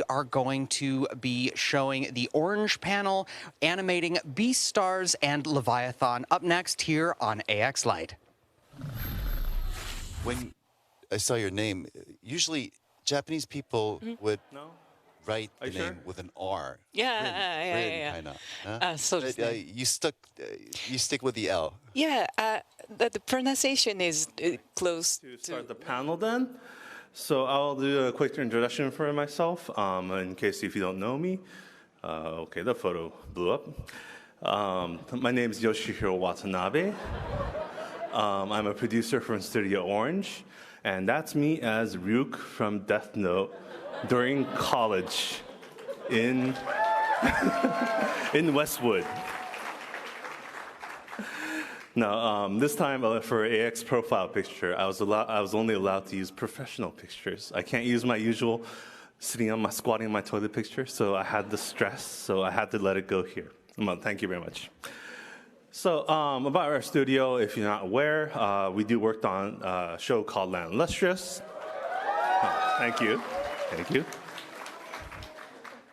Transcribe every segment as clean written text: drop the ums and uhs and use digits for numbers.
are going to be showing the orange panel, animating Beastars and Leviathan, up next here on AX Lite. When I saw your name, usually Japanese people would write the name with an R. Yeah. Kind of. So you stick with the L. Yeah, the pronunciation is close to start the panel then. So I'll do a quick introduction for myself, in case if you don't know me. Okay, the photo blew up. My name is Yoshihiro Watanabe. I'm a producer from Studio Orange, and that's me as Ryuk from Death Note during college in Westwood. Now, this time for AX profile picture, I was only allowed to use professional pictures. I can't use my usual squatting on my toilet picture, so I had the stress, so I had to let it go here. Thank you very much. So about our studio, if you're not aware, we worked on a show called Land Lustrous. Oh, thank you.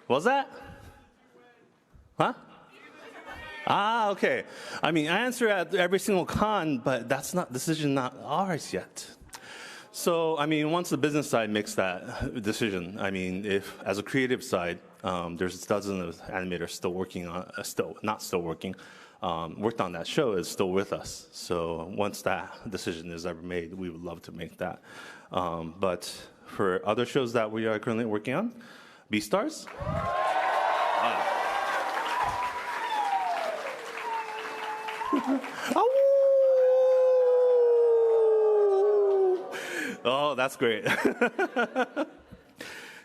What was that? Huh? Okay. I mean, I answer at every single con, but that's not decision not ours yet. So, I mean, once the business side makes that decision, I mean, if as a creative side, there's dozens of animators still working on, worked on that show is still with us. So once that decision is ever made, we would love to make that. But for other shows that we are currently working on, Beastars. Oh, that's great.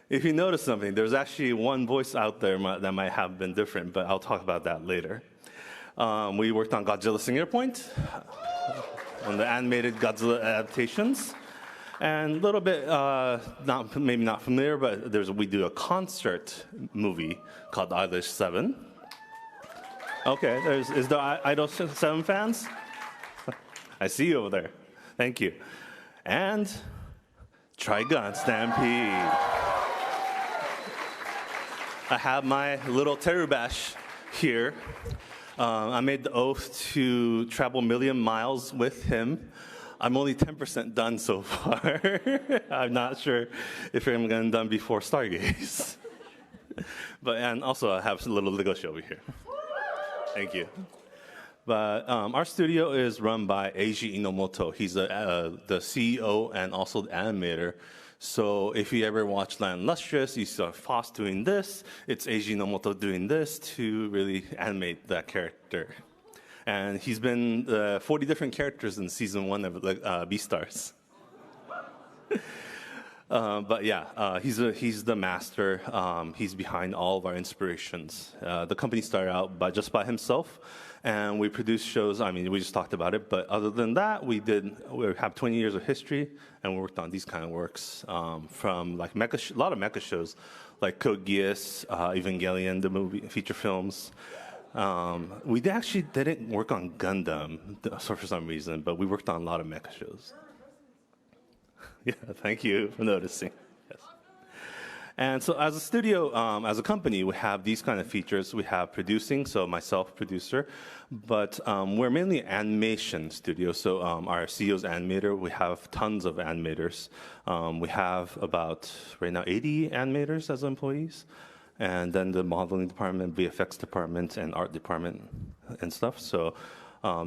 If you notice something, there's actually one voice out there that might have been different, but I'll talk about that later. We worked on Godzilla Singular Point, on the animated Godzilla adaptations, and a little bit, maybe not familiar, but we do a concert movie called Idol 7. Okay, is there Idol 7 fans? I see you over there. Thank you. And Trigun Stampede. I have my little Terubash here. I made the oath to travel a million miles with him. I'm only 10% done so far. I'm not sure if I'm going to done before Stargaze. And also I have a little Lego show over here. Thank you. But our studio is run by Eiji Inomoto. He's the CEO and also the animator. So if you ever watch Land Lustrous, you saw Foss doing this. It's Eiji Inomoto doing this to really animate that character. And he's been 40 different characters in season 1 of Beastars. But yeah, he's the master. He's behind all of our inspirations. The company started out just by himself, and we produced shows. I mean, we just talked about it, but other than that, we have 20 years of history, and we worked on these kind of works from like a lot of mecha shows, like Code Geass, Evangelion, the movie feature films. We actually didn't work on Gundam for some reason, but we worked on a lot of mecha shows. Yeah, thank you for noticing. Yes. And so as a studio, as a company, we have these kind of features. We have producing, so myself, producer, but we're mainly an animation studio. So our CEO's animator, we have tons of animators. We have about, right now, 80 animators as employees. And then the modeling department, VFX department, and art department and stuff. So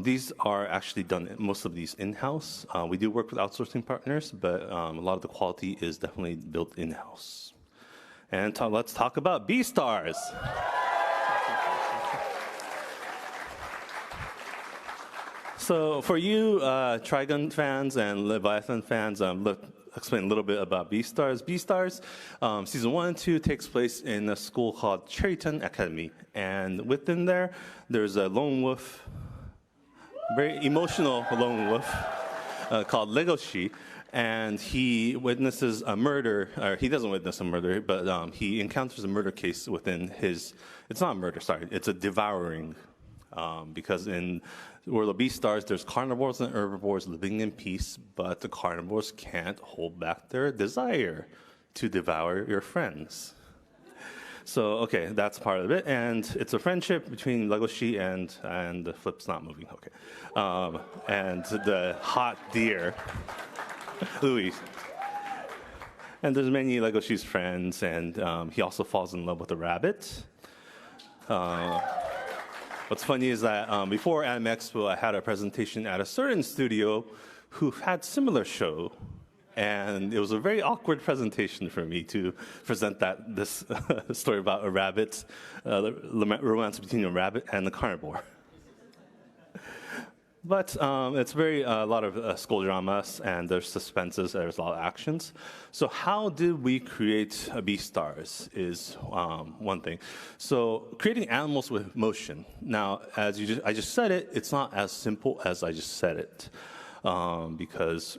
these are actually done, most of these in-house. We do work with outsourcing partners, but a lot of the quality is definitely built in-house. And let's talk about Beastars. So for you Trigun fans and Leviathan fans, explain a little bit about Beastars. Beastars, season 1 and 2 takes place in a school called Cherryton Academy. And within there, there's a lone wolf, very emotional lone wolf called Legoshi. And he witnesses a murder, or he doesn't witness a murder, but he encounters a murder case within his, it's not a murder, sorry, it's a devouring. Because in World of Beastars, there's carnivores and herbivores living in peace, but the carnivores can't hold back their desire to devour your friends. So, okay, that's part of it. And it's a friendship between Legoshi and the flip's not moving. Okay. And the hot deer, Louis. And there's many Legoshi's friends, and he also falls in love with a rabbit. What's funny is that before Anime Expo, I had a presentation at a certain studio who had similar show. And it was a very awkward presentation for me to present this story about a rabbit, the romance between a rabbit and a carnivore. But it's a lot of school dramas, and there's suspenses, there's a lot of actions. So how did we create Beastars is one thing. So creating animals with motion. Now, as I just said it, it's not as simple as I just said it, because.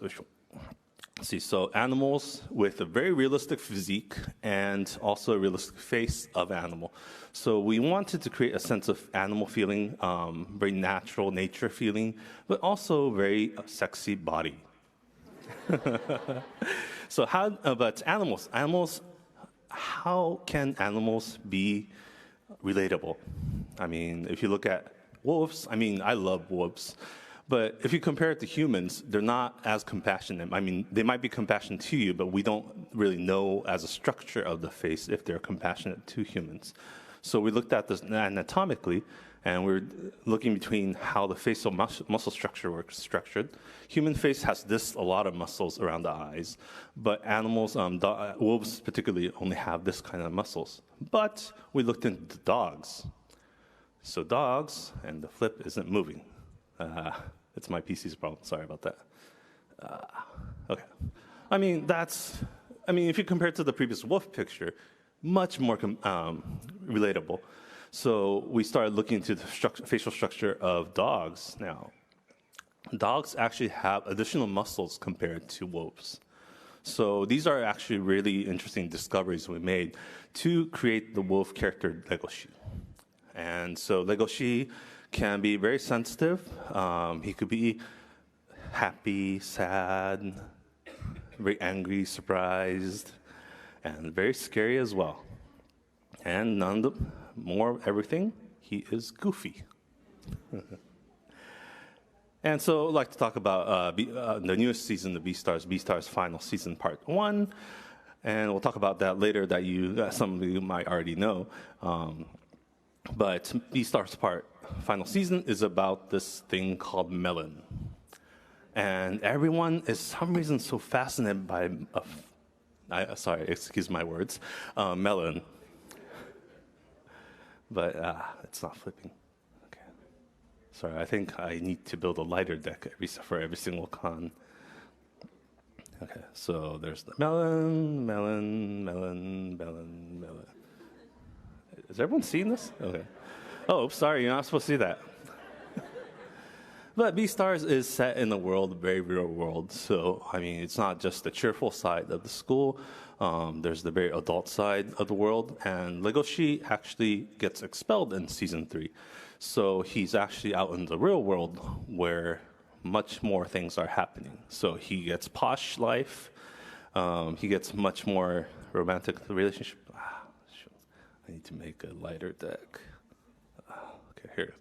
See, so animals with a very realistic physique and also a realistic face of animal. So we wanted to create a sense of animal feeling, very natural nature feeling, but also very sexy body. So but animals, how can animals be relatable? I mean, if you look at wolves, I mean, I love wolves. But if you compare it to humans, they're not as compassionate. I mean, they might be compassionate to you, but we don't really know as a structure of the face if they're compassionate to humans. So we looked at this anatomically, and we're looking between how the facial muscle structure works structured. Human face has a lot of muscles around the eyes, but animals, wolves particularly, only have this kind of muscles. But we looked into dogs. So dogs, and the flip isn't moving. It's my PC's problem. Sorry about that. Okay. I mean, if you compare it to the previous wolf picture, much more relatable. So we started looking into the facial structure of dogs now. Dogs actually have additional muscles compared to wolves. So these are actually really interesting discoveries we made to create the wolf character Legoshi. And so Legoshi can be very sensitive. He could be happy, sad, very angry, surprised, and very scary as well. And more of everything, he is goofy. And so I'd like to talk about the newest season of Beastars Final Season Part 1. And we'll talk about that later, some of you might already know. But Beastars Final Season is about this thing called melon. And everyone is some reason so fascinated by, sorry, excuse my words, melon. But it's not flipping. Okay. Sorry, I think I need to build a lighter deck for every single con. Okay, so there's the melon. Is everyone seeing this? Okay. Oh, sorry, you're not supposed to see that. But Beastars is set in the world, very real world. So, I mean, it's not just the cheerful side of the school. There's the very adult side of the world. And Legoshi actually gets expelled in Season 3. So he's actually out in the real world where much more things are happening. So he gets posh life. He gets much more romantic relationship. I need to make a lighter deck. Okay, here.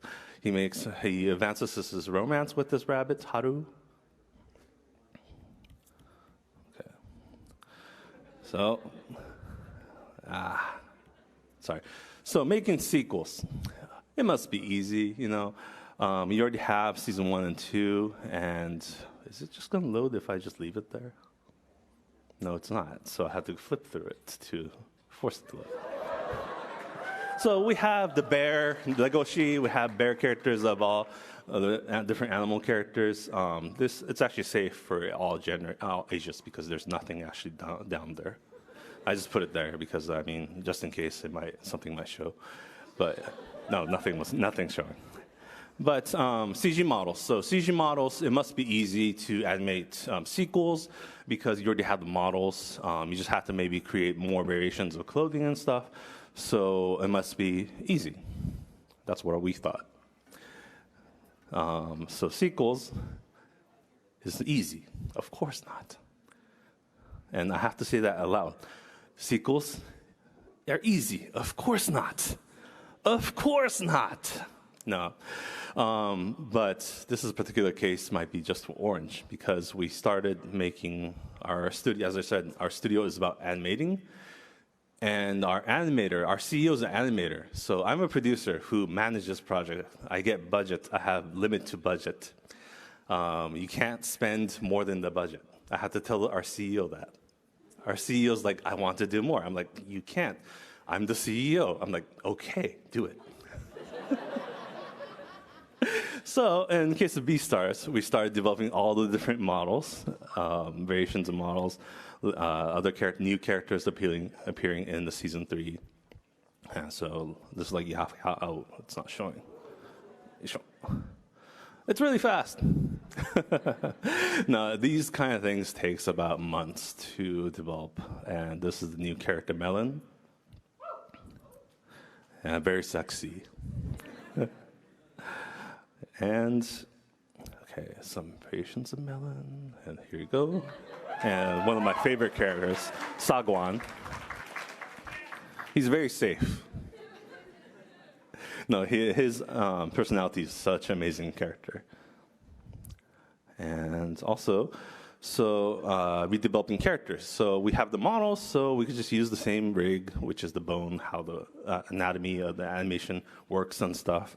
He advances his romance with this rabbit, Haru. Okay. So, sorry. So making sequels, it must be easy, you know. You already have Season 1 and 2, and is it just going to load if I just leave it there? No, it's not. So I have to flip through it to force it to load. So we have the bear, Legoshi. We have bear characters of all the different animal characters. It's actually safe for all ages because there's nothing actually down there. I just put it there because I mean, just in case something might show. But no, nothing showing. But CG models. So CG models, it must be easy to animate sequels because you already have the models. You just have to maybe create more variations of clothing and stuff. So it must be easy. That's what we thought. So sequels is easy. Of course not. And I have to say that aloud. Sequels They're easy. Of course not. Of course not. No. But this is a particular case might be just for Orange because we started making our studio, as I said, our studio is about animating. And our animator, our CEO is an animator. So I'm a producer who manages project. I get budget. I have limit to budget. You can't spend more than the budget. I have to tell our CEO that. Our CEO's like, I want to do more. I'm like, you can't. I'm the CEO. I'm like, okay, do it. So in the case of beastars, we started developing all the different models, variations of models, other new characters appearing in the season 3. And so this is like, oh, it's not showing. It's really fast. No, these kind of things takes about months to develop. And this is the new character, Melon. And very sexy. And, okay, some variations of Melon. And here you go. And one of my favorite characters, Sagwan. He's very safe. No, his personality is such an amazing character. And also, so we're developing characters. So we have the models, so we could just use the same rig, which is the bone, how the anatomy of the animation works and stuff.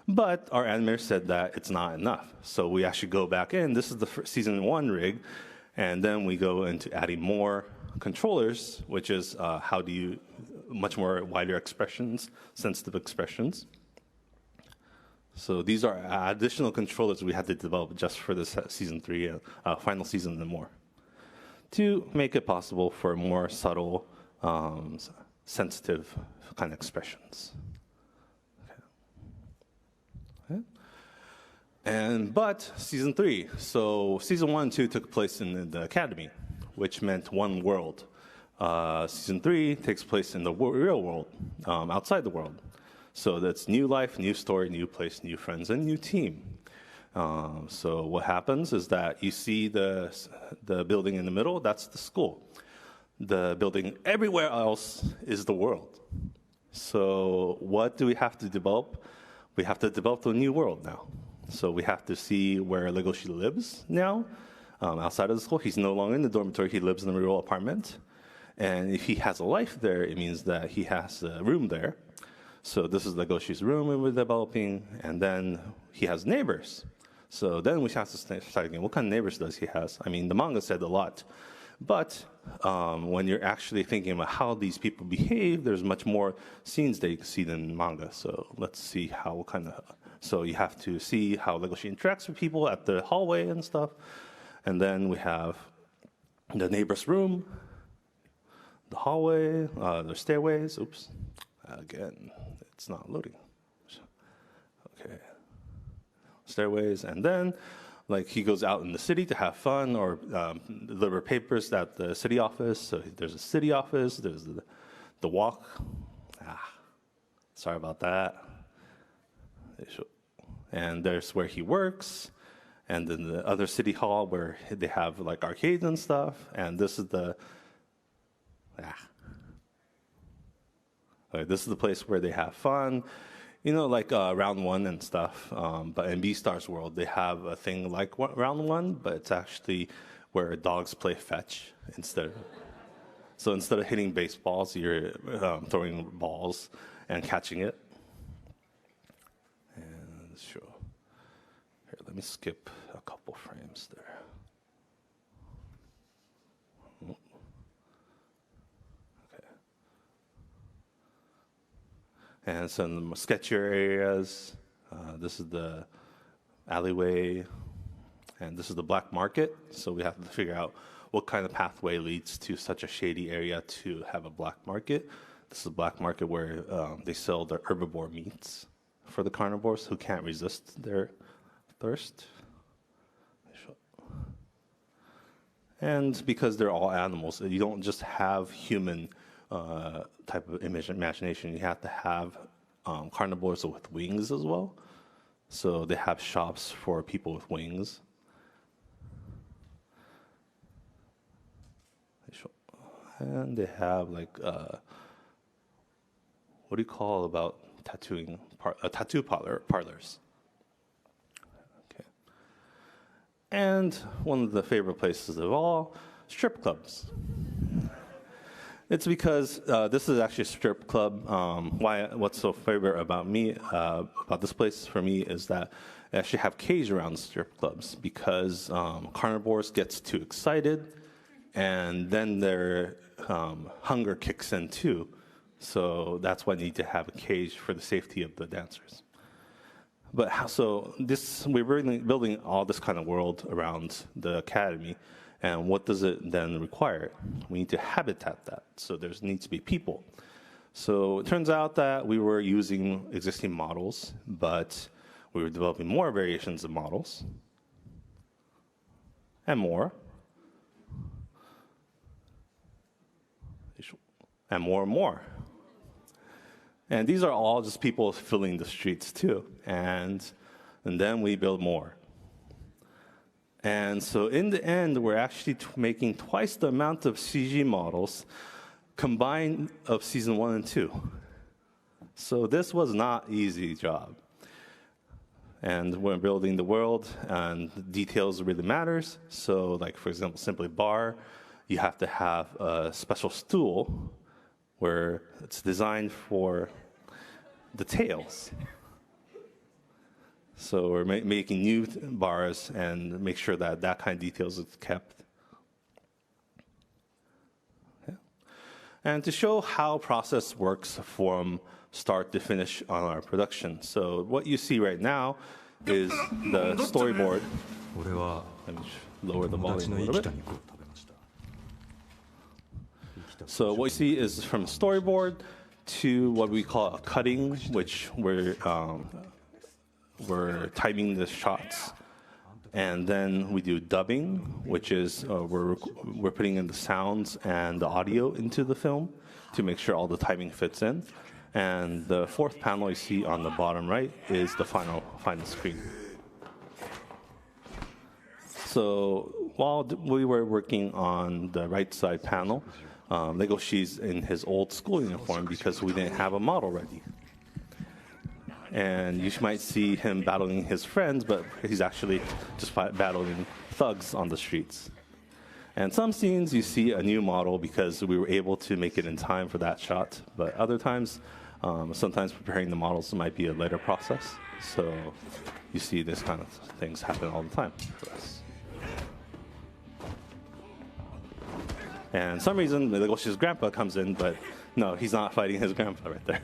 But our animator said that it's not enough. So we actually go back in. This is the season 1 rig. And then we go into adding more controllers, which is how do you much more wider expressions, sensitive expressions. So these are additional controllers we had to develop just for this season 3, final season and more, to make it possible for more subtle, sensitive kind of expressions. But season 3, so season 1 and 2 took place in the academy, which meant one world. Season 3 takes place in the real world, outside the world. So that's new life, new story, new place, new friends, and new team. So what happens is that you see the building in the middle, that's the school. The building everywhere else is the world. So what do we have to develop? We have to develop the new world now. So we have to see where Legoshi lives now, outside of the school. He's no longer in the dormitory. He lives in a rural apartment. And if he has a life there, it means that he has a room there. So this is Legoshi's room we're developing. And then he has neighbors. So then we have to start thinking, what kind of neighbors does he have? I mean, the manga said a lot. But when you're actually thinking about how these people behave, there's much more scenes that you can see than manga. So let's see how kind of... So you have to see how Legoshi interacts with people at the hallway and stuff. And then we have the neighbor's room, the hallway, the stairways. Oops. Again, it's not loading. Okay. Stairways. And then, like, he goes out in the city to have fun or deliver papers at the city office. So there's a city office. There's the walk. Sorry about that. And there's where he works, and then the other city hall where they have like arcades and stuff. And this is the this is the place where they have fun, like round 1 and stuff. But in Beastars World, they have a thing like round 1, but it's actually where dogs play fetch instead. So instead of hitting baseballs, you're throwing balls and catching it. Sure. Here, let me skip a couple frames there. Okay. And some sketchier areas. This is the alleyway, and this is the black market. So we have to figure out what kind of pathway leads to such a shady area to have a black market. This is a black market where they sell their herbivore meats for the carnivores who can't resist their thirst. And because they're all animals, you don't just have human type of imagination. You have to have carnivores with wings as well. So they have shops for people with wings. And they have like what do you call about tattoo parlors? Okay. And one of the favorite places of all, strip clubs. It's because this is actually a strip club. What's so favorite about about this place for me is that they actually have cage around strip clubs because carnivores gets too excited, and then their hunger kicks in too. So that's why you need to have a cage for the safety of the dancers. But we're really building all this kind of world around the academy. And what does it then require? We need to habitat that. So there needs to be people. So it turns out that we were using existing models, but we were developing more variations of models and more. And more and more. And these are all just people filling the streets too. And then we build more. And so in the end, we're actually making twice the amount of CG models combined of season 1 and 2. So this was not an easy job. And we're building the world, and details really matters. So like, for example, simply bar, you have to have a special stool where it's designed for the tails. So we're making new bars and make sure that that kind of details is kept. Yeah. And to show how process works from start to finish on our production. So what you see right now is the storyboard. Let me lower the volume a little bit. So what you see is from storyboard to what we call a cutting, which we're timing the shots, and then we do dubbing, which is we're putting in the sounds and the audio into the film to make sure all the timing fits in. And the fourth panel you see on the bottom right is the final screen. So while we were working on the right side panel, Legoshi's in his old school uniform because we didn't have a model ready. And you might see him battling his friends, but he's actually just battling thugs on the streets. And some scenes you see a new model because we were able to make it in time for that shot. But other times, sometimes preparing the models might be a later process. So you see this kind of things happen all the time for us. And some reason, Legoshi's grandpa comes in, but no, he's not fighting his grandpa right there.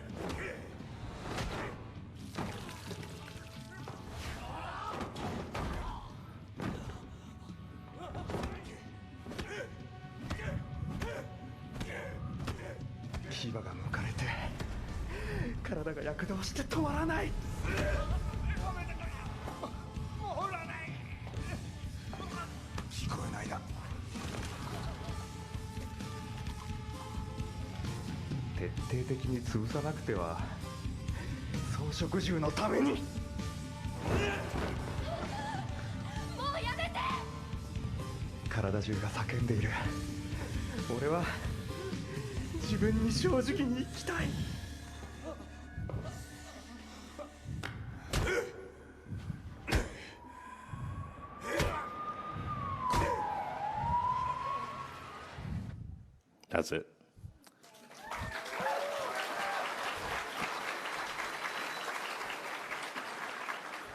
That's it.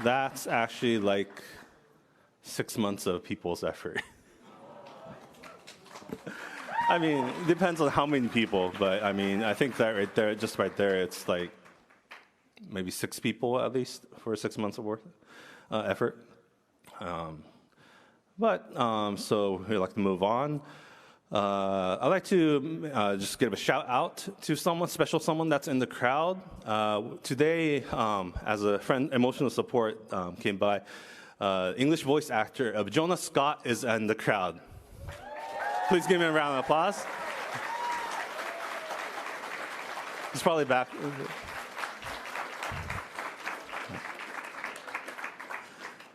That's actually like 6 months of people's effort. I mean, it depends on how many people, but I mean, I think that right there, just right there, it's like maybe 6 people at least for 6 months of work, effort. So we'd like to move on. I'd like to just give a shout out to someone, special someone that's in the crowd. Today, as a friend, emotional support came by, English voice actor of Jonah Scott is in the crowd. Please give him a round of applause. He's probably back.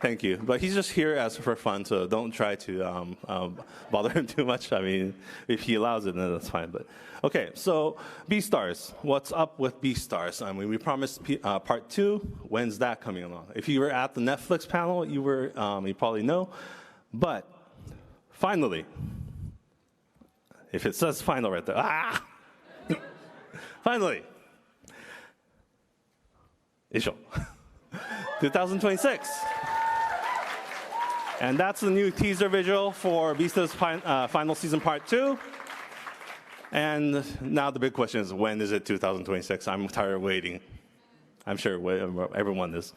Thank you. But he's just here as for fun, so don't try to bother him too much. I mean, if he allows it, then that's fine. But okay, so Beastars. What's up with Beastars? I mean, we promised part 2. When's that coming along? If you were at the Netflix panel, you probably know. But finally, if it says final right there, finally, 2026. And that's the new teaser visual for Beastars Final Season Part 2. And now the big question is, when is it 2026? I'm tired of waiting. I'm sure everyone is.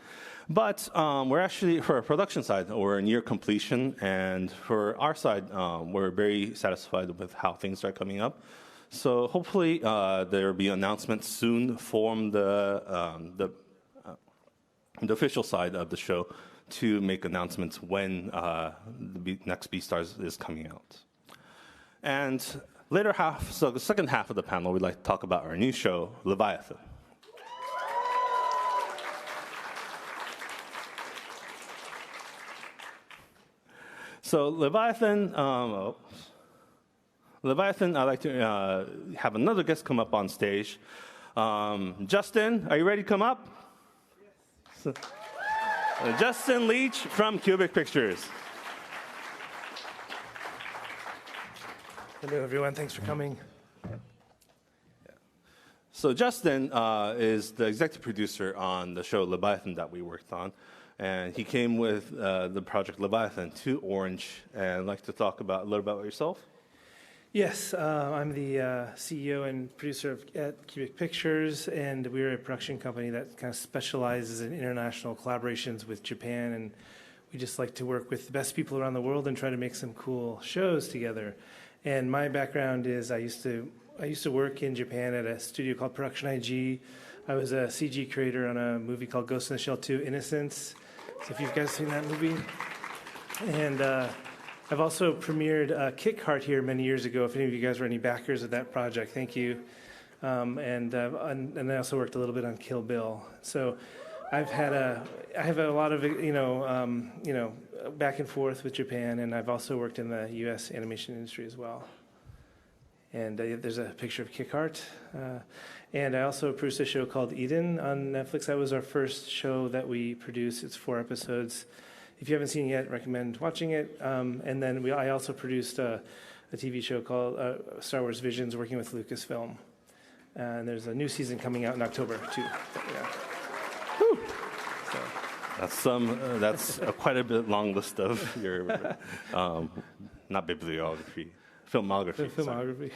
But we're actually, for our production side, we're near completion. And for our side, we're very satisfied with how things are coming up. So hopefully there will be announcements soon from the official side of the show to make announcements when the next Beastars is coming out. And so the second half of the panel, we'd like to talk about our new show, Leviathan. So Leviathan, I'd like to have another guest come up on stage. Justin, are you ready to come up? Yes. Justin Leach from Cubic Pictures. Hello, everyone. Thanks for coming. So Justin is the executive producer on the show Leviathan that we worked on. And he came with the project Leviathan to Orange. And I'd like to talk a little about yourself. Yes, I'm the CEO and producer at Cubic Pictures, and we're a production company that kind of specializes in international collaborations with Japan, and we just like to work with the best people around the world and try to make some cool shows together. And my background is I used to work in Japan at a studio called Production IG. I was a CG creator on a movie called Ghost in the Shell 2: Innocence. So if you guys seen that movie, and I've also premiered Kick Heart here many years ago. If any of you guys were any backers of that project, thank you. And I also worked a little bit on Kill Bill. So I have a lot of back and forth with Japan, and I've also worked in the U.S. animation industry as well. And there's a picture of Kick Heart. And I also produced a show called Eden on Netflix. That was our first show that we produced. It's 4 episodes. If you haven't seen it yet, recommend watching it. And then I also produced a TV show called Star Wars Visions, working with Lucasfilm. And there's a new season coming out in October, too. Yeah. Woo! So. That's quite a bit long list of your, not bibliography, filmography. Filmography.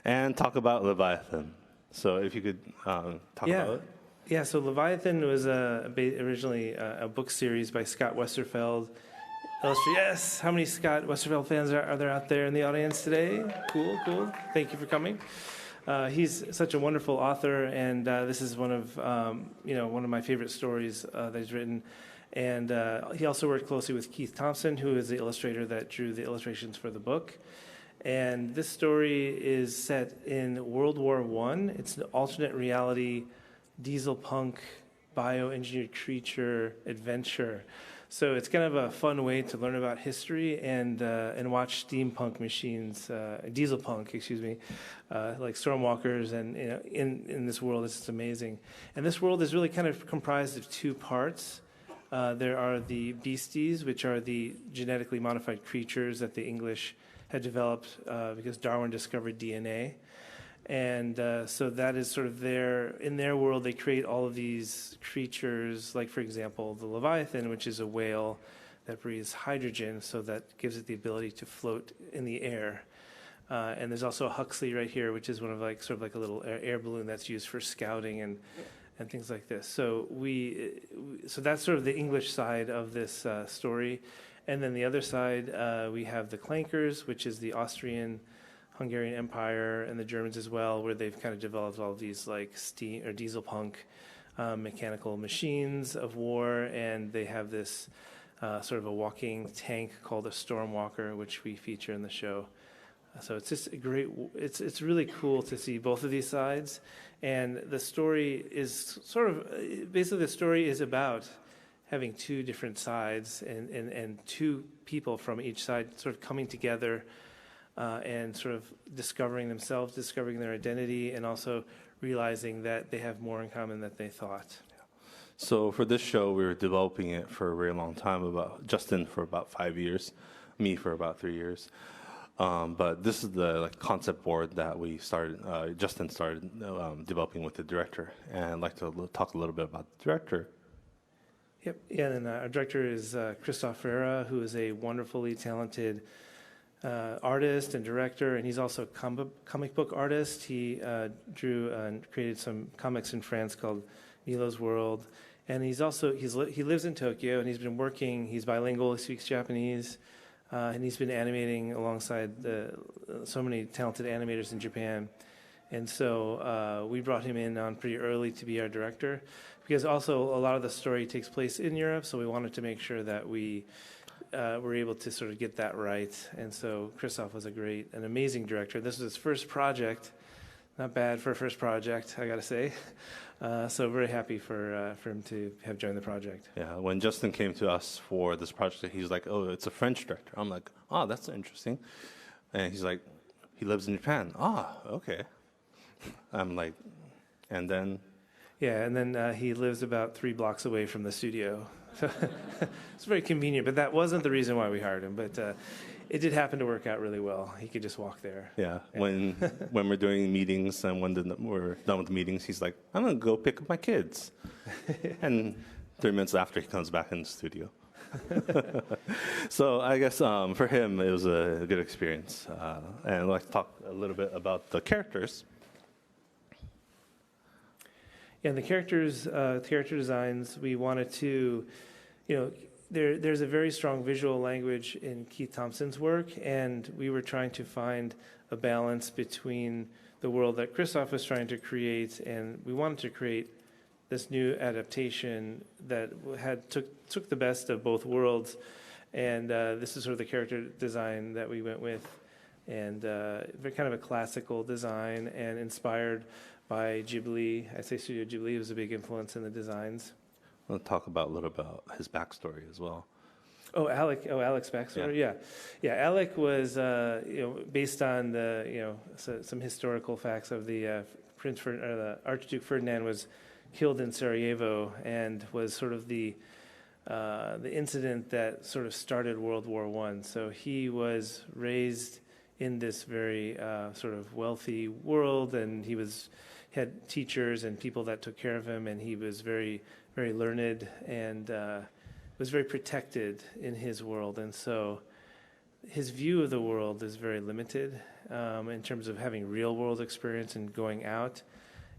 And talk about Leviathan. So if you could talk about it. Yeah, so Leviathan was originally a book series by Scott Westerfeld. Yes, how many Scott Westerfeld fans are there out there in the audience today? Cool. Thank you for coming. He's such a wonderful author, and this is one of my favorite stories that he's written. And he also worked closely with Keith Thompson, who is the illustrator that drew the illustrations for the book. And this story is set in World War I. It's an alternate reality diesel punk bioengineered creature adventure. So it's kind of a fun way to learn about history and watch steampunk machines, diesel punk, like stormwalkers, and in this world, it's just amazing. And this world is really kind of comprised of 2 parts. There are the beasties, which are the genetically modified creatures that the English had developed because Darwin discovered DNA. And so that is sort of in their world, they create all of these creatures, like, for example, the Leviathan, which is a whale that breathes hydrogen, so that gives it the ability to float in the air. And there's also a Huxley right here, which is one of sort of like a little air balloon that's used for scouting and things like this. So so that's sort of the English side of this story. And then the other side, we have the Clankers, which is the Hungarian Empire, and the Germans as well, where they've kind of developed all of these like steam or diesel punk mechanical machines of war, and they have this sort of a walking tank called a Stormwalker, which we feature in the show. So it's just it's really cool to see both of these sides, and the story is basically the story is about having two different sides and two people from each side sort of coming together and sort of discovering themselves, discovering their identity, and also realizing that they have more in common than they thought. So for this show, we were developing it for a very long time, Justin for about 5 years, me for about 3 years. But this is the concept board that we started, Justin started developing with the director. And I'd like to talk a little bit about the director. Yep, yeah, and our director is Christoph Ferreira, who is a wonderfully talented artist and director, and he's also a comic book artist. He drew and created some comics in France called Milo's World, and he lives in Tokyo, and he's bilingual, he speaks Japanese, and he's been animating alongside so many talented animators in Japan. And so we brought him in on pretty early to be our director, because also a lot of the story takes place in Europe, so we wanted to make sure that we were able to sort of get that right. And so Christoph was an amazing director. This was his first project. Not bad for a first project, I got to say. So very happy for him to have joined the project. Yeah, when Justin came to us for this project, he's like, "Oh, it's a French director." I'm like, "Oh, that's interesting." And he's like, "He lives in Japan." Ah, okay. I'm like, and then? Yeah, and then he lives about 3 blocks away from the studio. So it's very convenient, but that wasn't the reason why we hired him. But it did happen to work out really well. He could just walk there. Yeah, when we're doing meetings and when we're done with the meetings, he's like, "I'm going to go pick up my kids." And 3 minutes after, he comes back in the studio. So I guess for him, it was a good experience. And I'd like to talk a little bit about the characters. Yeah, and the character designs, we wanted to, there's a very strong visual language in Keith Thompson's work, and we were trying to find a balance between the world that Christoph was trying to create, and we wanted to create this new adaptation that took the best of both worlds, and this is sort of the character design that we went with, and very kind of a classical design and inspired by Ghibli. I say Studio Ghibli was a big influence in the designs. We'll talk a little about his backstory as well. Alec's backstory. Yeah. Alec was based on some historical facts of the Archduke Ferdinand was killed in Sarajevo, and was sort of the incident that sort of started World War I. So he was raised in this very sort of wealthy world, and he had teachers and people that took care of him, and he was very, very learned and was very protected in his world. And so his view of the world is very limited in terms of having real world experience and going out.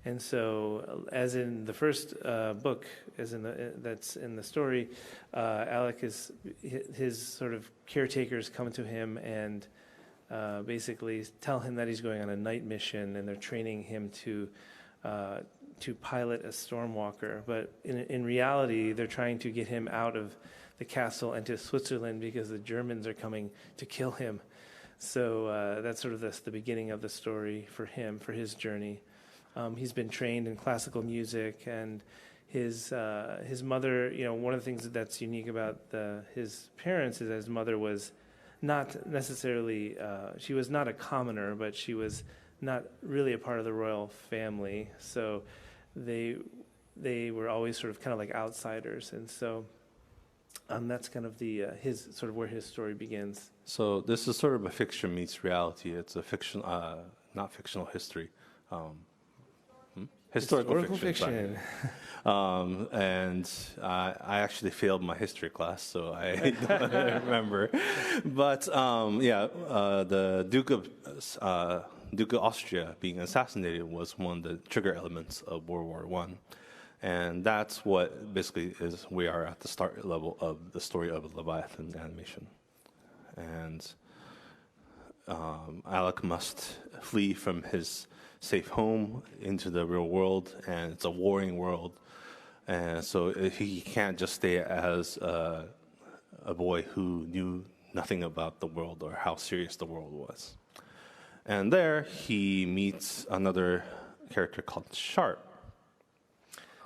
And so, as in the first book, that's in the story, Alec his sort of caretakers come to him and basically tell him that he's going on a night mission, and they're training him to pilot a stormwalker. But in reality, they're trying to get him out of the castle and to Switzerland because the Germans are coming to kill him. So that's sort of the beginning of the story for him, for his journey. He's been trained in classical music, and his mother. One of the things that's unique about his parents is that his mother was not necessarily, she was not a commoner, but she was not really a part of the royal family. So they were always sort of kind of like outsiders. And so that's kind of his sort of where his story begins. So this is sort of a fiction meets reality. It's a fiction, not fictional history. Historical fiction. And I actually failed my history class, so I don't remember. But the Duke of Austria being assassinated was one of the trigger elements of World War I. And that's what basically we are at the start level of the story of Leviathan animation. And Alec must flee from his safe home into the real world, and it's a warring world. And so he can't just stay as a boy who knew nothing about the world or how serious the world was. And there he meets another character called Sharp.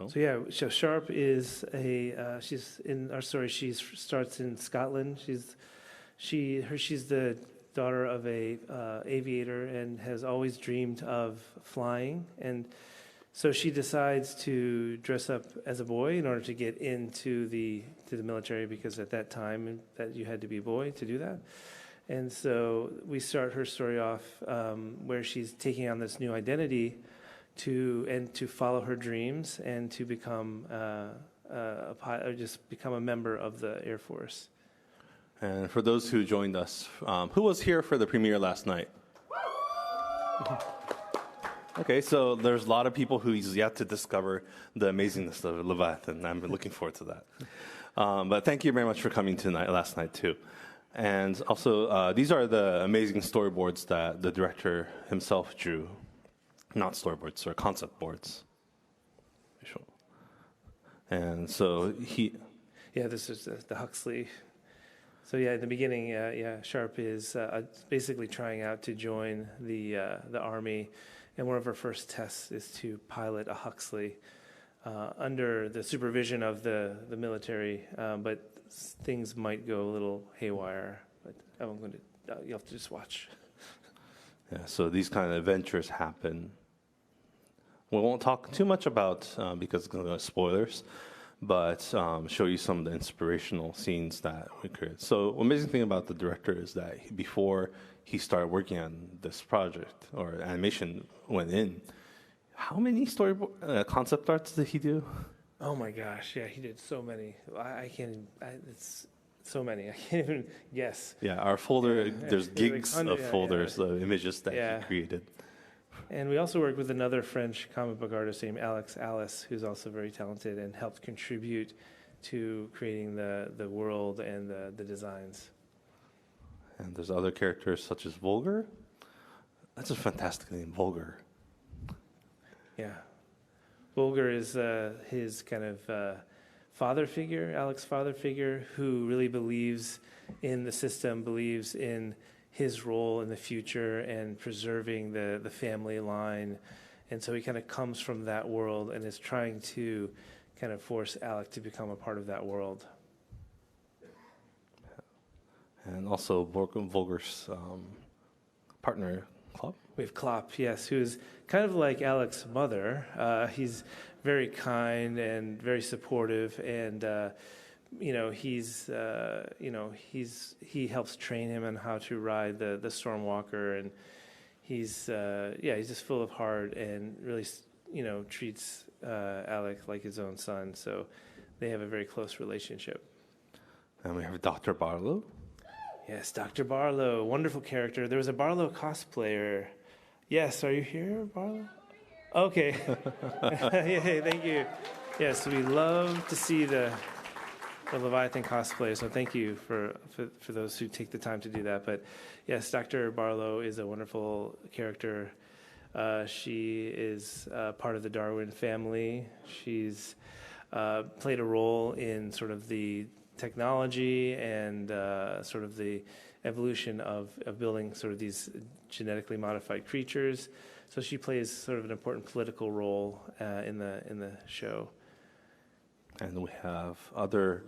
So yeah, so Sharp is she's in our story. She starts in Scotland. She's the daughter of a aviator and has always dreamed of flying. And so she decides to dress up as a boy in order to get into the military, because at that time that you had to be a boy to do that. And so we start her story off where she's taking on this new identity to follow her dreams and to become a pilot, or just become a member of the Air Force. And for those who joined us, who was here for the premiere last night? Okay, so there's a lot of people who's yet to discover the amazingness of Leviathan. I'm looking forward to that. But thank you very much for coming last night too. And also, these are the amazing storyboards that the director himself drew. Not storyboards, or concept boards. And so Yeah, this is the Huxley. So yeah, in the beginning, Sharp is basically trying out to join the Army, and one of her first tests is to pilot a Huxley under the supervision of the military, but things might go a little haywire. But I'm going to you'll have to just watch. Yeah, so these kind of adventures happen. We won't talk too much about because it's going to go spoilers, but show you some of the inspirational scenes that we created. So the amazing thing about the director is that before he started working on this project, or animation went in, how many concept arts did he do? Oh my gosh, yeah, he did so many. I can't. It's so many. I can't even guess. Yeah, our folder, there's gigs like of folders of images that he created. And we also worked with another French comic book artist named Alex Alice, who's also very talented and helped contribute to creating the world and the designs. And there's other characters such as Vulgar. That's a fantastic name, Vulgar. Yeah. Vulgar is his kind of father figure, Alex's father figure, who really believes in the system, believes in his role in the future and preserving the family line. And so he kind of comes from that world and is trying to kind of force Alec to become a part of that world. And also Vulgar's partner, Klopp. We have Klopp, yes, who's kind of like Alec's mother. He's very kind and very supportive, and he helps train him on how to ride the Stormwalker, and he's just full of heart and really treats Alec like his own son. So they have a very close relationship. And we have Dr. Barlow. Yes, Dr. Barlow, wonderful character. There was a Barlow cosplayer. Yes, are you here, Barlow? Okay. Hey, thank you. Yes, we love to see the Leviathan cosplay, so thank you for those who take the time to do that. But yes, Dr. Barlow is a wonderful character. She is part of the Darwin family. She's played a role in sort of the technology and sort of the evolution of building sort of these genetically modified creatures. So she plays sort of an important political role in the show. And we have other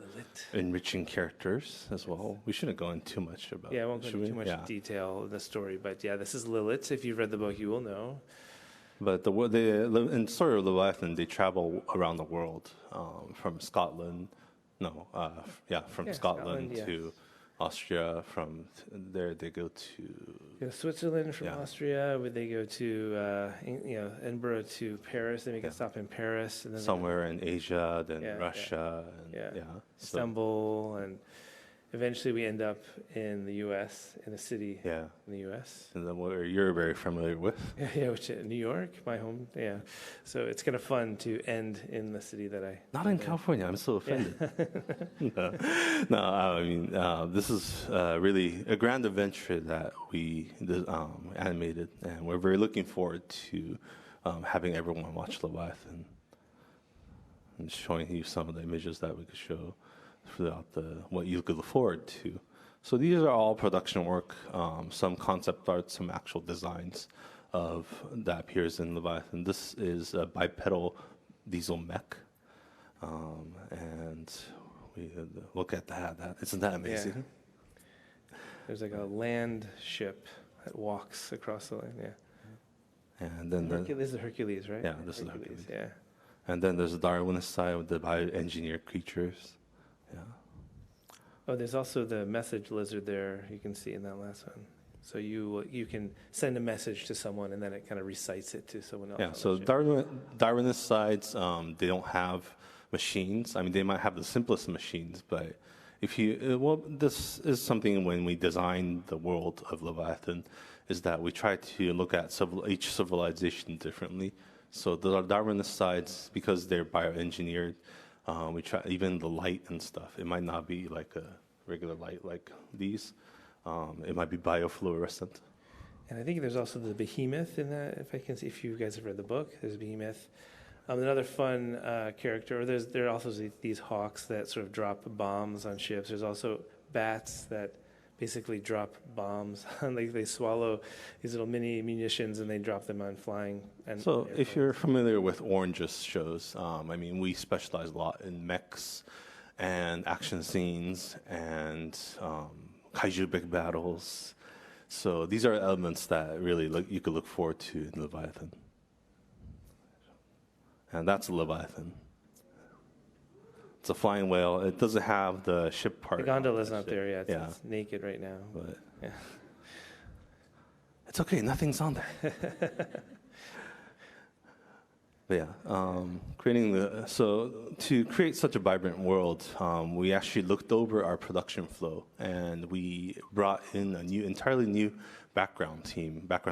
enriching characters as well. We shouldn't go into too much about. Yeah, I won't go into too much detail in the story, but yeah, this is Lilith. If you've read the book, you will know. But in the story of Leviathan, they travel around the world from Scotland. From Scotland to Austria. From there, they go to Switzerland. From Austria, where they go to Edinburgh to Paris. They make a stop in Paris, and then somewhere in Asia, then Russia, and Istanbul, and eventually we end up in the U.S. in a city in the U.S. And then where you're very familiar with. Which is New York, my home. Yeah, so it's kind of fun to end in the city that I. Not in California. I'm so offended. No, I mean this is really a grand adventure that we animated, and we're very looking forward to having everyone watch Leviathan and showing you some of the images that we could show throughout what you could look forward to. So these are all production work, some concept art, some actual designs of that appears in Leviathan. This is a bipedal diesel mech. And we look at that. Isn't that amazing? Yeah. There's like a land ship that walks across the land. Yeah. And then This is Hercules, right? Yeah, this is the Hercules. Yeah. And then there's the Darwinist side with the bioengineered creatures. Yeah. Oh, there's also the message lizard there. You can see in that last one. So you can send a message to someone, and then it kind of recites it to someone else. Yeah. So Darwinist sides, they don't have machines. I mean, they might have the simplest machines, but this is something when we designed the world of Leviathan, is that we try to look at each civilization differently. So the Darwinist sides, because they're bioengineered, we try even the light and stuff. It might not be like a regular light like these. It might be biofluorescent. And I think there's also the behemoth in that. If I can see, if you guys have read the book, there's a behemoth. Another fun character. There are also these hawks that sort of drop bombs on ships. There's also bats that basically drop bombs. Like they swallow these little mini munitions and they drop them on flying. So if you're familiar with Orange's shows, I mean, we specialize a lot in mechs and action scenes and kaiju big battles. So these are elements that really you could look forward to in Leviathan. And that's a Leviathan. It's a flying whale. It doesn't have the ship part. The gondola's not there yet. Yeah. It's naked right now. But yeah. It's okay. Nothing's on there. But yeah, to create such a vibrant world, we actually looked over our production flow, and we brought in a entirely new background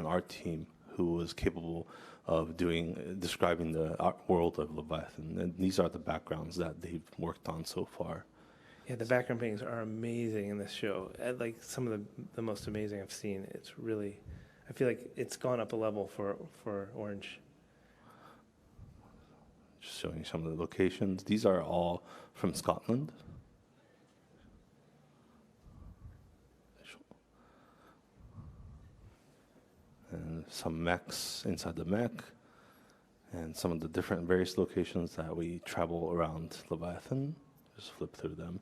art team, who was capable of describing the art world of Leviathan. And these are the backgrounds that they've worked on so far. Yeah, the background paintings are amazing in this show. Like some of the most amazing I've seen. It's really, I feel like it's gone up a level for Orange. Just showing some of the locations. These are all from Scotland. And some mechs inside the mech, and some of the different various locations that we travel around Leviathan. Just flip through them.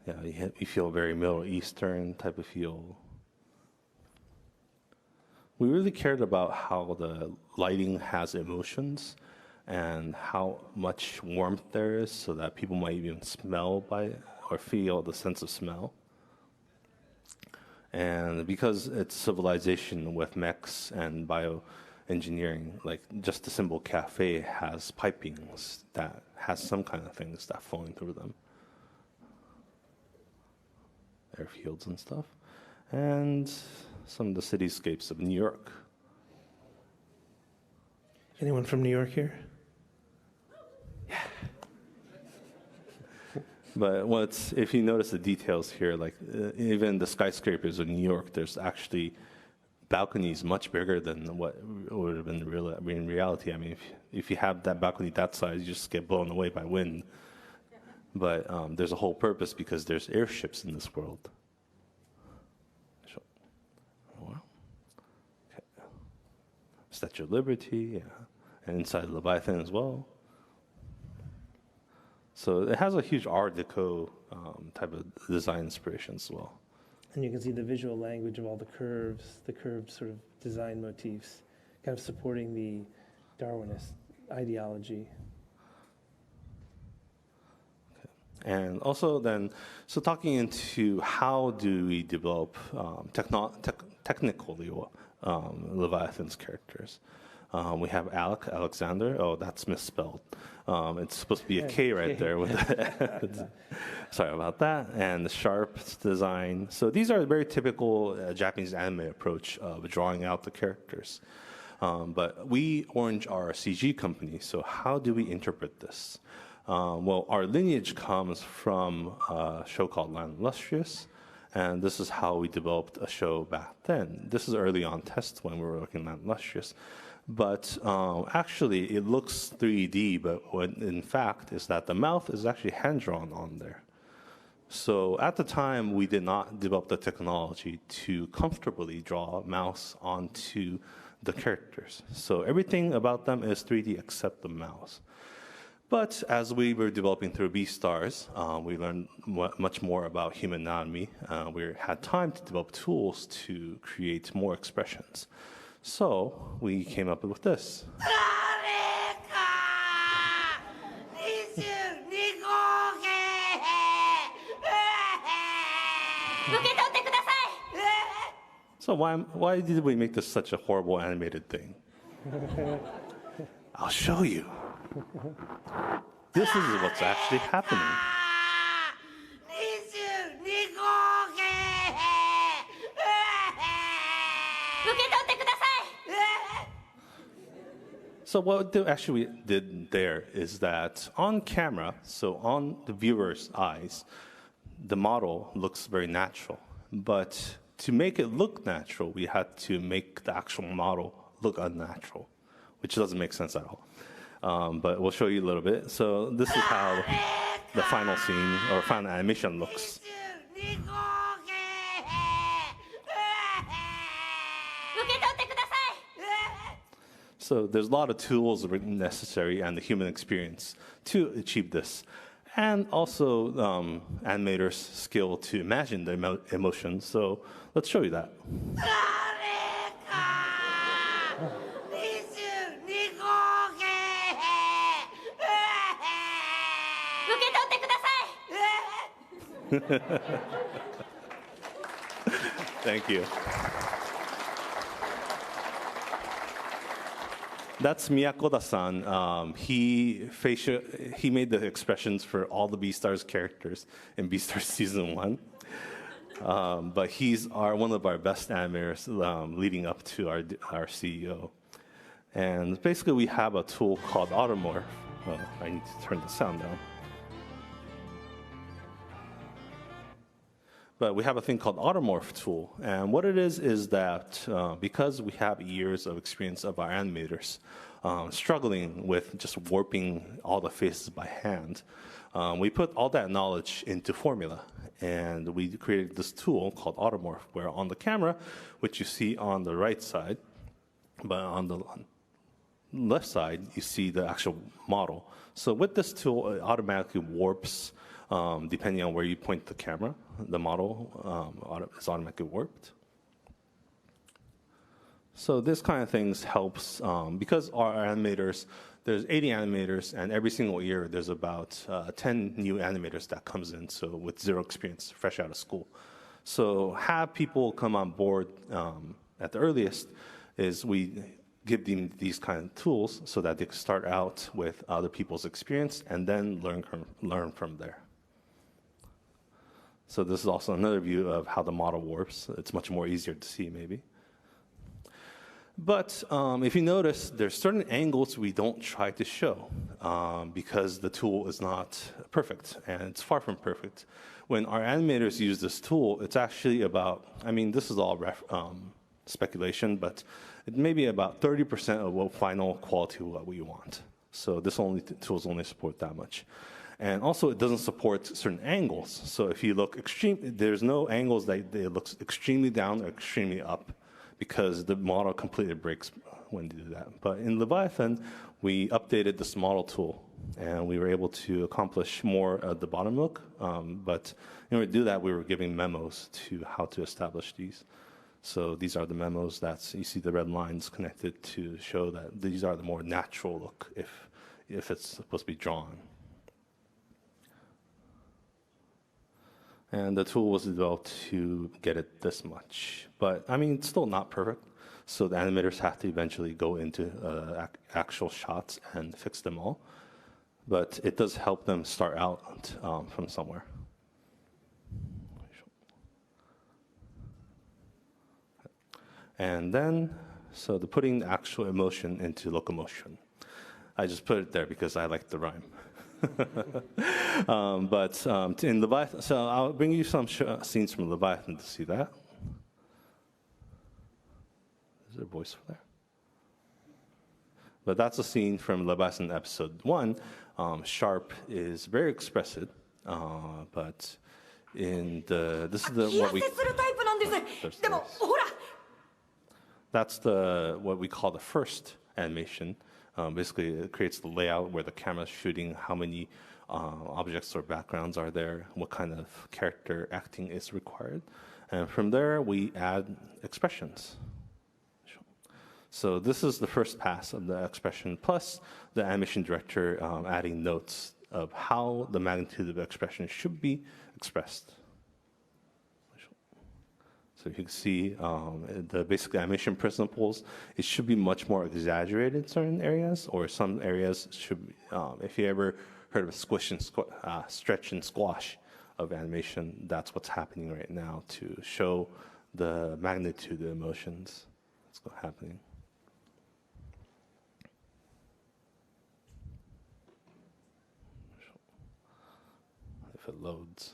Yeah, we feel very Middle Eastern type of feel. We really cared about how the lighting has emotions and how much warmth there is, so that people might even smell by it or feel the sense of smell. And because it's civilization with mechs and bioengineering, like just the simple cafe has pipings that has some kind of things that flowing through them. Airfields and stuff. And some of the cityscapes of New York. Anyone from New York here? Yeah. But if you notice the details here, like even the skyscrapers of New York, there's actually balconies much bigger than what would have been in reality. I mean, if you have that balcony that size, you just get blown away by wind. But there's a whole purpose, because there's airships in this world. Statue of Liberty, yeah, and inside Leviathan as well. So it has a huge Art Deco type of design inspiration as well. And you can see the visual language of all the curved sort of design motifs, kind of supporting the Darwinist ideology. And also then, so talking into how do we develop technically Leviathan's characters. We have Alexander. Oh, that's misspelled. It's supposed to be a K right there. Sorry about that. And the sharp design. So these are very typical Japanese anime approach of drawing out the characters. But we, Orange, are a CG company, so how do we interpret this? Well, our lineage comes from a show called Land Illustrious, and this is how we developed a show back then. This is early on tests when we were working on Land Illustrious. But actually, it looks 3D, but what in fact is that the mouth is actually hand-drawn on there. So at the time, we did not develop the technology to comfortably draw a mouse onto the characters. So everything about them is 3D except the mouse. But as we were developing through beastars, we learned much more about human anatomy. We had time to develop tools to create more expressions. So we came up with this. So why did we make this such a horrible animated thing? I'll show you. This is what's actually happening. So what actually we did there is that on camera, so on the viewer's eyes, the model looks very natural. But to make it look natural, we had to make the actual model look unnatural, which doesn't make sense at all. But we'll show you a little bit. So this is how the final scene or final animation looks. So there's a lot of tools necessary and the human experience to achieve this. And also animators' skill to imagine the emotions. So let's show you that. Thank you. That's Miyakoda-san. He made the expressions for all the Beastars characters in Beastars Season 1. But he's one of our best animators leading up to our CEO. And basically, we have a tool called Automorph. Oh, I need to turn the sound down. But we have a thing called Automorph tool. And what it is that because we have years of experience of our animators struggling with just warping all the faces by hand, we put all that knowledge into Formula. And we created this tool called Automorph, where on the camera, which you see on the right side, but on the left side, you see the actual model. So with this tool, it automatically warps depending on where you point the camera. The model is automatically warped. So this kind of things helps because our animators, there's 80 animators, and every single year there's about 10 new animators that comes in, so with zero experience, fresh out of school. So have people come on board at the earliest is we give them these kind of tools so that they can start out with other people's experience and then learn from there. So this is also another view of how the model warps. It's much more easier to see, maybe. But if you notice, there's certain angles we don't try to show because the tool is not perfect, and it's far from perfect. When our animators use this tool, it's actually about, I mean, this is all speculation, but it may be about 30% of what final quality what we want. So this tools only support that much. And also, it doesn't support certain angles. So if you look there's no angles that it looks extremely down or extremely up, because the model completely breaks when you do that. But in Leviathan, we updated this model tool, and we were able to accomplish more at the bottom look. But in order to do that, we were giving memos to how to establish these. So these are the memos that you see the red lines connected to show that these are the more natural look if it's supposed to be drawn. And the tool was developed to get it this much. But, I mean, it's still not perfect. So the animators have to eventually go into actual shots and fix them all. But it does help them start out from somewhere. And then, so the putting the actual emotion into locomotion. I just put it there because I like the rhyme. But in Leviathan, so I'll bring you some scenes from Leviathan to see that. Is there a voice for there? But that's a scene from Leviathan episode 1. Sharp is very expressive, but this is the what we that's the what we call the first animation. Basically, it creates the layout where the camera's shooting, how many objects or backgrounds are there, what kind of character acting is required, and from there we add expressions. So this is the first pass of the expression, plus the animation director adding notes of how the magnitude of the expression should be expressed. So you can see the basic animation principles. It should be much more exaggerated in certain areas, or some areas should be, if you ever heard of squish and stretch and squash of animation, that's what's happening right now to show the magnitude of emotions that's happening. If it loads.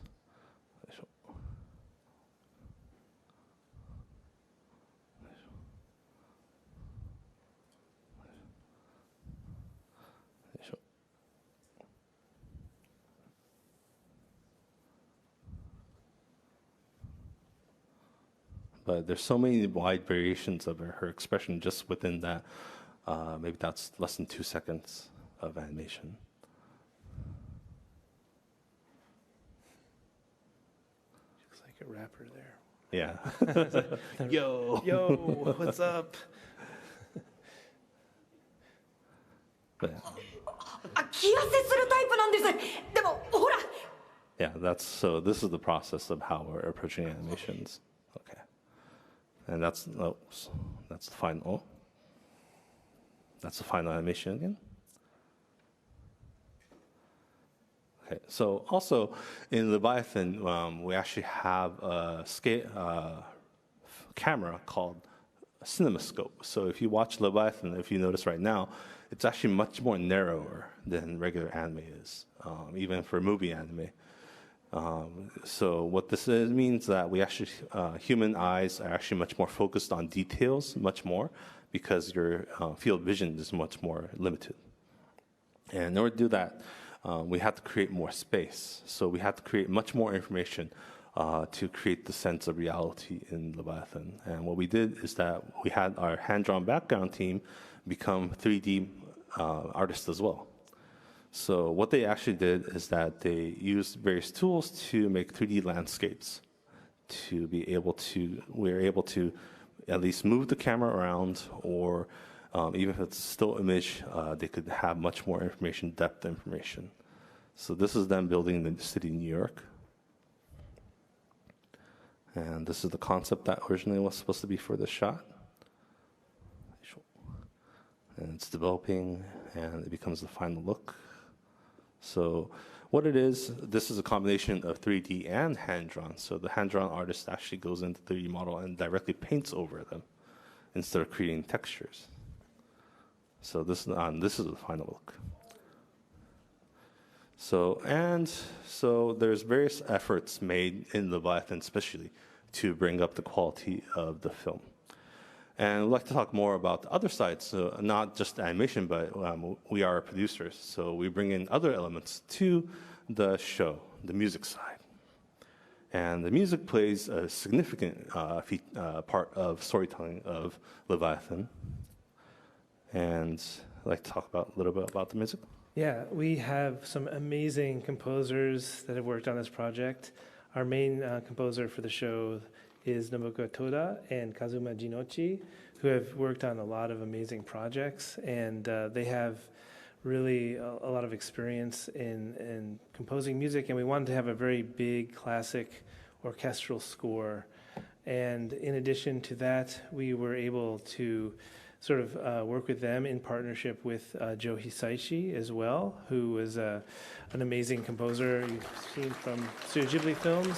But there's so many wide variations of her expression just within that. Maybe that's less than 2 seconds of animation. Looks like a rapper there. Yeah. Yo, what's up? But, yeah, this is the process of how we're approaching animations. Okay. And that's the final. That's the final animation again. Okay. So also in Leviathan, we actually have a camera called a cinemascope. So if you watch Leviathan, if you notice right now, it's actually much more narrower than regular anime is, even for movie anime. So what this means that we actually, human eyes are actually much more focused on details, much more, because your field of vision is much more limited. And in order to do that, we have to create more space. So we have to create much more information to create the sense of reality in Leviathan. And what we did is that we had our hand-drawn background team become 3D artists as well. So what they actually did is that they used various tools to make 3D landscapes to be able to, we're able to at least move the camera around, or even if it's a still image, they could have much more information, depth information. So this is them building the city of New York. And this is the concept that originally was supposed to be for this shot. And it's developing, and it becomes the final look. So what it is, this is a combination of 3D and hand-drawn. So the hand-drawn artist actually goes into the 3D model and directly paints over them instead of creating textures. So this is the final look. So there's various efforts made in Leviathan especially to bring up the quality of the film. And I'd like to talk more about the other sides, so not just animation, but we are producers. So we bring in other elements to the show, the music side. And the music plays a significant part of storytelling of Leviathan. And I'd like to talk a little bit about the music. Yeah, we have some amazing composers that have worked on this project. Our main composer for the show is Nobuko Toda and Kazuma Jinochi, who have worked on a lot of amazing projects, and they have really a lot of experience in composing music, and we wanted to have a very big classic orchestral score. And in addition to that, we were able to sort of work with them in partnership with Joe Hisaishi as well, who is an amazing composer you've seen from Studio Ghibli films.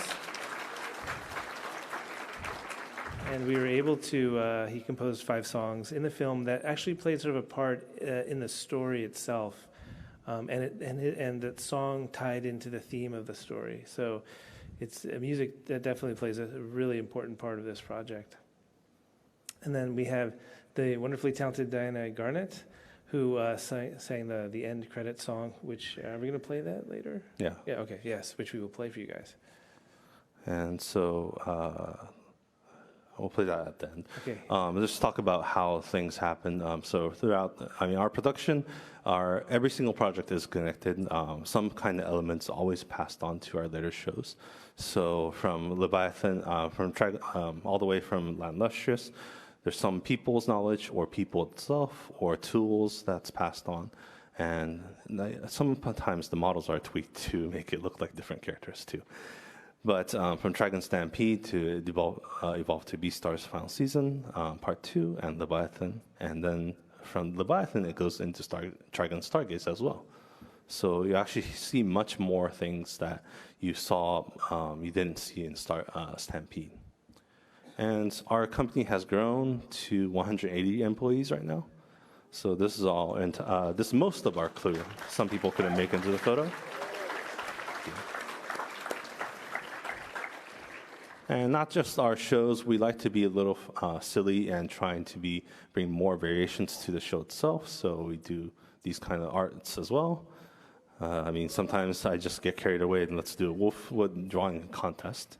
And we were able to, he composed 5 songs in the film that actually played sort of a part in the story itself. And that song tied into the theme of the story. So it's music that definitely plays a really important part of this project. And then we have the wonderfully talented Diana Garnett, who sang the end credit song, which, are we going to play that later? Yeah. Yeah, okay, yes, which we will play for you guys. And so we'll play that at the end. Okay. Let's talk about how things happen. So throughout, our production, every single project is connected. Some kind of elements always passed on to our later shows. So from Leviathan, all the way from Land Lustrous, there's some people's knowledge or people itself or tools that's passed on. And sometimes the models are tweaked to make it look like different characters too. But from Dragon Stampede to evolve to Beastars Final Season, Part 2, and Leviathan. And then from Leviathan, it goes into Dragon Stargaze as well. So you actually see much more things that you saw you didn't see in Stampede. And our company has grown to 180 employees right now. So this is all, and this is most of our crew. Some people couldn't make it into the photo. And not just our shows, we like to be a little silly and trying to bring more variations to the show itself. So we do these kind of arts as well. Sometimes I just get carried away and let's do a wolfwood drawing contest.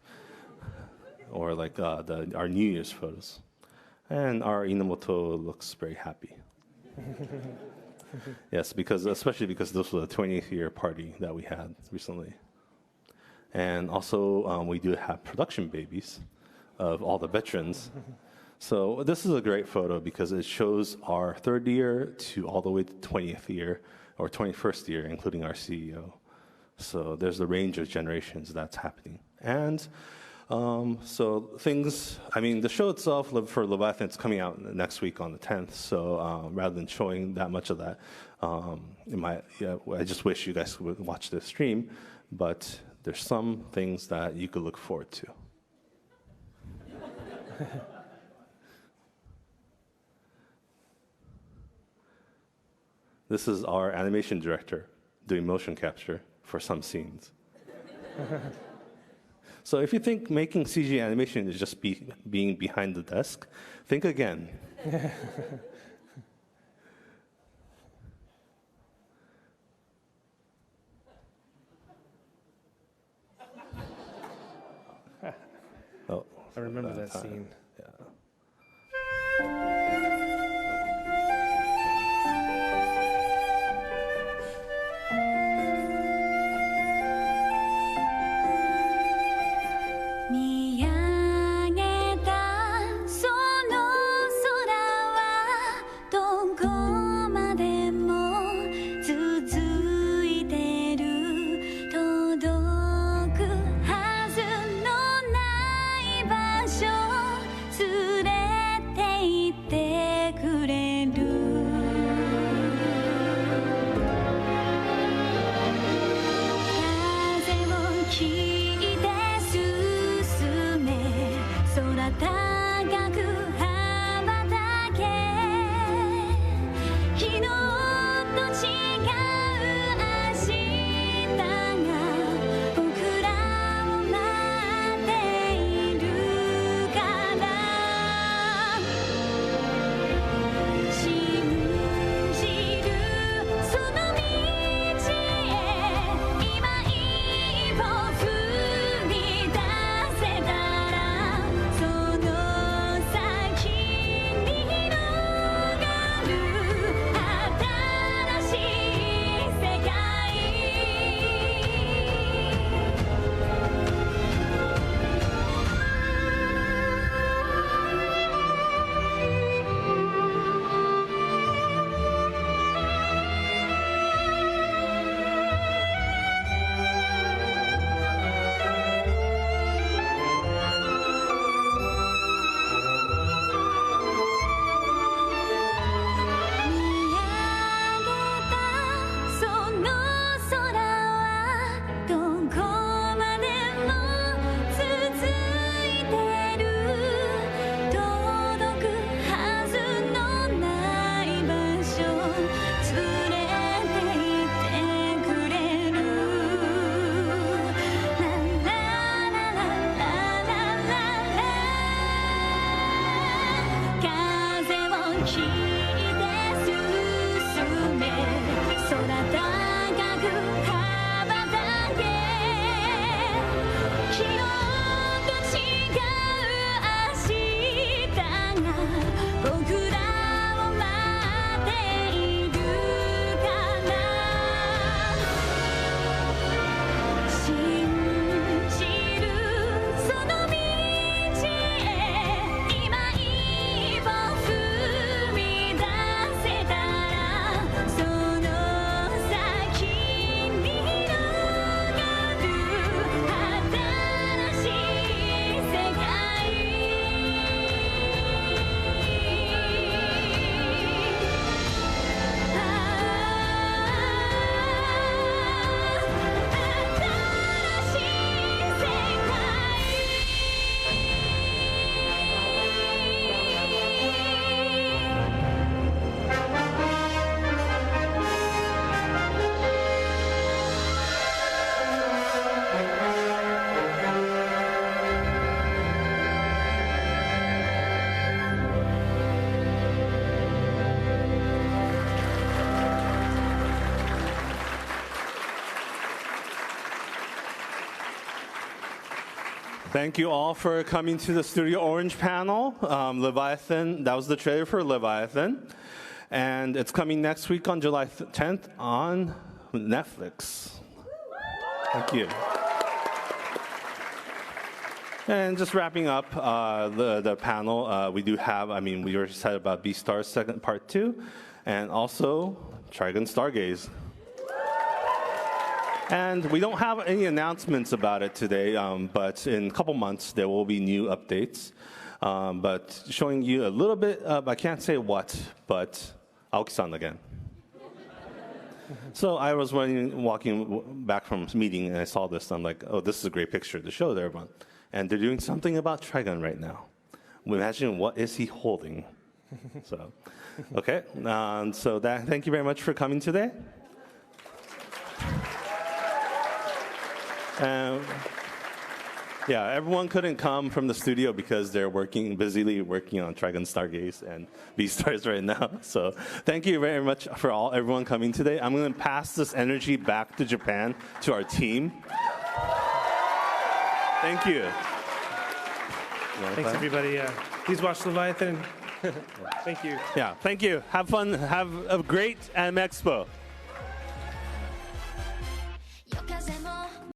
Or like our New Year's photos. And our Inamoto looks very happy. Yes, especially because this was a 20th year party that we had recently. And also, we do have production babies of all the veterans. So this is a great photo because it shows our 3rd year to all the way to 20th year, or 21st year, including our CEO. So there's a range of generations that's happening. And so the show itself for Leviathan, it's coming out next week on the 10th. So rather than showing that much of that, I just wish you guys would watch the stream. But there's some things that you could look forward to. This is our animation director doing motion capture for some scenes. So if you think making CG animation is just being behind the desk, think again. I remember that scene. Yeah. 高く羽ばたけ Thank you all for coming to the Studio Orange panel. Leviathan, that was the trailer for Leviathan. And it's coming next week on July 10th on Netflix. Thank you. And just wrapping up the panel, we do have, we were excited about Beastars second part 2, and also Trigon Stargaze. And we don't have any announcements about it today, but in a couple months there will be new updates. But showing you a little bit of, I can't say what, but Aoki-san again. So I was walking back from a meeting and I saw this. I'm like, oh, this is a great picture to show to everyone. And they're doing something about Trigon right now. Imagine what is he holding. So, okay. Thank you very much for coming today. Yeah, everyone couldn't come from the studio because they're busily working on Trigon Stargaze and Beastars right now. So thank you very much for everyone coming today. I'm going to pass this energy back to Japan, to our team. Thank you. Thanks, everybody. Please watch Leviathan. Thank you. Yeah, thank you. Have fun. Have a great expo.